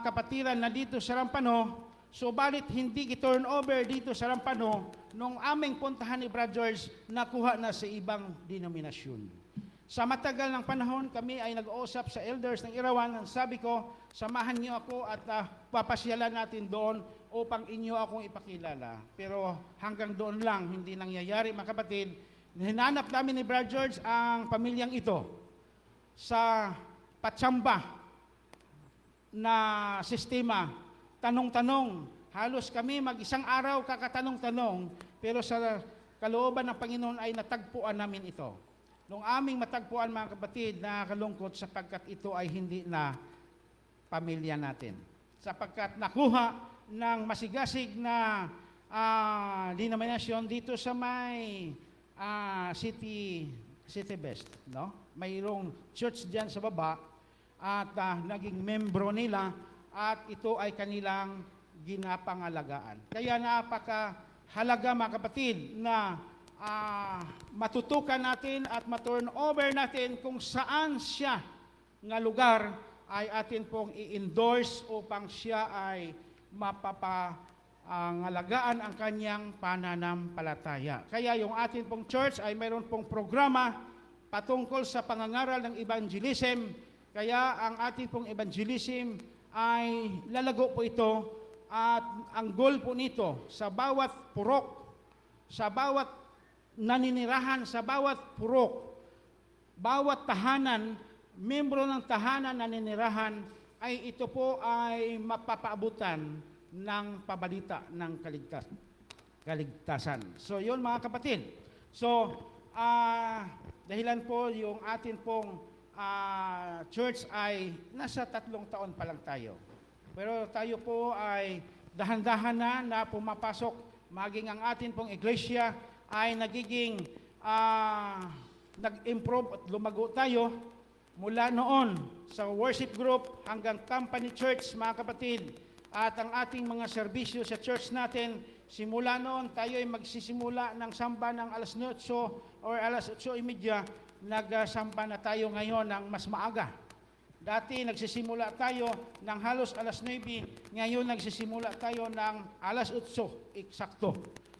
kapatiran na dito sa Rampano. So, balit hindi i-turn over dito sa Rampano nung aming puntahan ni Brad George, nakuha na sa ibang denominasyon. Sa matagal ng panahon, kami ay nag-uusap sa elders ng Erawan. Sabi ko, samahan niyo ako at papasyalan natin doon upang inyo akong ipakilala. Pero hanggang doon lang, hindi nangyayari, mga kapatid. Hinanap namin ni Brad George ang pamilyang ito sa patsamba na sistema. Tanong-tanong, halos kami mag-isang araw kakatanong-tanong, pero sa kalooban ng Panginoon ay natagpuan namin ito. Nung aming matagpuan, mga kapatid, nakakalungkot sapagkat ito ay hindi na pamilya natin. Sapagkat nakuha ng masigasig na denominasyon dito sa may City Best, no? Mayroong church diyan sa baba at naging membro nila at ito ay kanilang ginapangalagaan. Kaya napakahalaga, mga kapatid, na matutukan natin at ma-turn over natin kung saan siya nga lugar ay atin pong i-endorse upang siya ay mapapangalagaan ang kanyang pananampalataya. Kaya yung atin pong church ay mayroon pong programa patungkol sa pangangaral ng evangelism. Kaya ang atin pong evangelism ay lalago po ito at ang goal po nito sa bawat purok, sa bawat naninirahan, sa bawat purok, bawat tahanan, membro ng tahanan naninirahan, ay ito po ay mapapaabutan ng pabalita ng kaligtasan. So yun, mga kapatid. So dahilan po yung atin pong church ay nasa 3 taon pa lang tayo. Pero tayo po ay dahan-dahan na pumapasok, maging ang atin pong iglesia ay nagiging nag-improve at lumago tayo mula noon sa worship group hanggang company church, mga kapatid. At ang ating mga serbisyo sa church natin, simula noon tayo ay magsisimula ng samba ng alas 8 or alas 8:30, nagsamba na tayo ngayon ng mas maaga. Dati nagsisimula tayo ng halos alas 9, ngayon nagsisimula tayo ng alas 8, eksakto.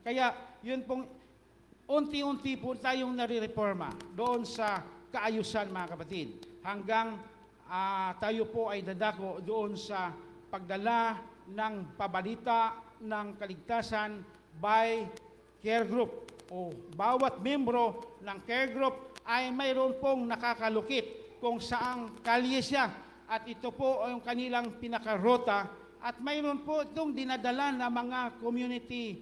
Kaya yun pong unti-unti po tayong narireforma doon sa kaayusan, mga kapatid, hanggang tayo po ay dadako doon sa pagdala ng pabalita ng kaligtasan by care group, o bawat membro ng care group ay mayroon pong nakakalukit kung saang kalye siya, at ito po ang kanilang pinakarota, at mayroon po itong dinadala na mga community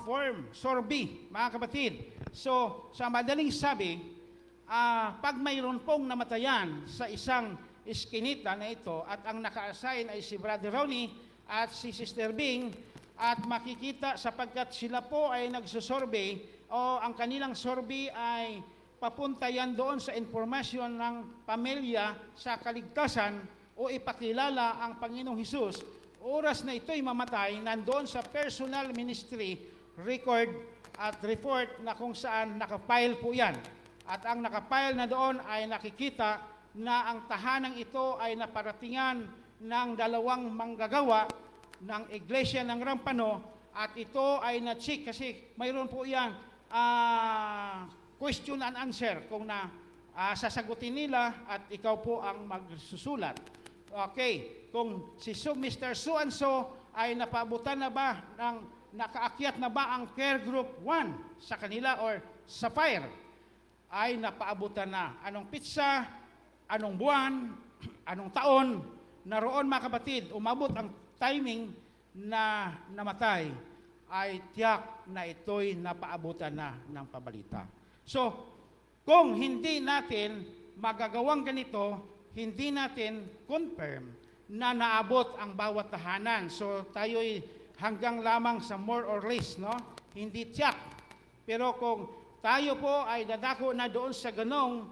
form, sorbi, mga kapatid. So sa madaling sabi, pag mayroon pong namatayan sa isang iskinita na ito at ang naka-assign ay si Brother Ronnie at si Sister Bing, at makikita sapagkat sila po ay nagsusurvey o ang kanilang survey ay papunta yan doon sa informasyon ng pamilya sa kaligtasan o ipakilala ang Panginoong Hesus. Oras na ito'y mamatay, nandoon sa personal ministry record at report na kung saan nakapile po yan. At ang nakapile na doon ay nakikita na ang tahanang ito ay naparatingan ng 2 manggagawa ng Iglesia ng Rampano, at ito ay na-check kasi mayroon po yan question and answer kung na sasagutin nila at ikaw po ang magsusulat. Okay, kung si Mr. So-and-so ay napaabutan na ba nakaakyat na ba ang care group 1 sa kanila or sa fire, ay napaabutan na. Anong pitsa, anong buwan, anong taon, naroon, mga kapatid, umabot ang timing na namatay, ay tiyak na ito'y napaabutan na ng pabalita. So, kung hindi natin magagawang ganito, hindi natin confirm na naabot ang bawat tahanan. So, tayo'y hanggang lamang sa more or less, no? Hindi tiyak. Pero kung tayo po ay dadako na doon sa ganong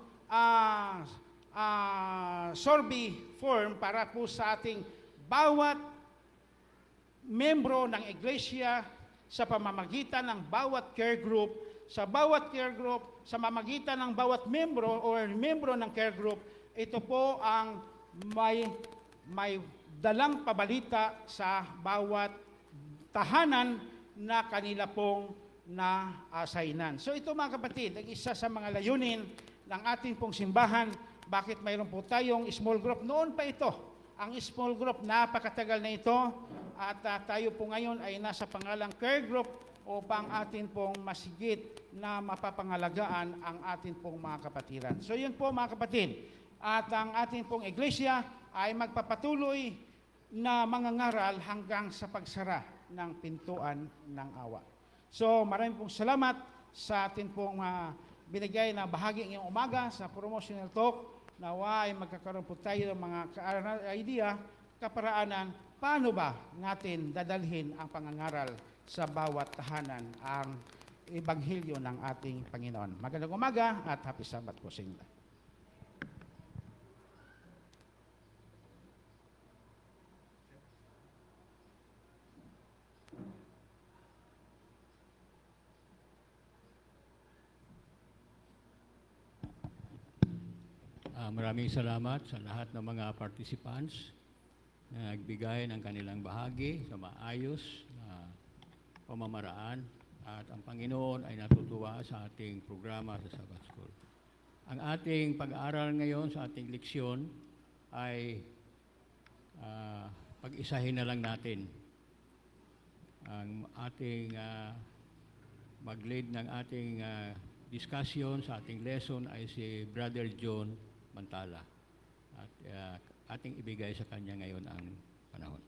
survey form para po sa ating bawat membro ng iglesia sa pamamagitan ng bawat care group, sa bawat care group, sa pamamagitan ng bawat membro o membro ng care group, ito po ang may dalang pabalita sa bawat tahanan na kanila pong na-assignan. So ito mga kapatid, ang isa sa mga layunin ng ating pong simbahan, bakit mayroon po tayong small group. Noon pa ito, ang small group, napakatagal na ito, at tayo po ngayon ay nasa pangalang care group upang atin pong masigit na mapapangalagaan ang atin pong mga kapatiran. So yun po mga kapatid, at ang atin pong iglesia ay magpapatuloy na mangangaral hanggang sa pagsara ng pintuan ng awa. So maraming pong salamat sa atin pong binigay na bahagi ngayong umaga sa promotional talk. Nawa ay magkakaroon po tayo ng mga idea, kaparaanan, paano ba natin dadalhin ang pangangaral sa bawat tahanan ang Ebanghelyo ng ating Panginoon. Magandang umaga at happy Sabbath po sa inyo. Maraming salamat sa lahat ng mga participants na nagbigay ng kanilang bahagi sa maayos na pamamaraan, at ang Panginoon ay natutuwa sa ating programa sa Sabbath School. Ang ating pag-aaral ngayon sa ating leksyon ay pag-isahin na lang natin. Ang ating mag-lead ng ating discussion sa ating lesson ay si Brother John Mantala, at ating ibigay sa kanya ngayon ang panahon.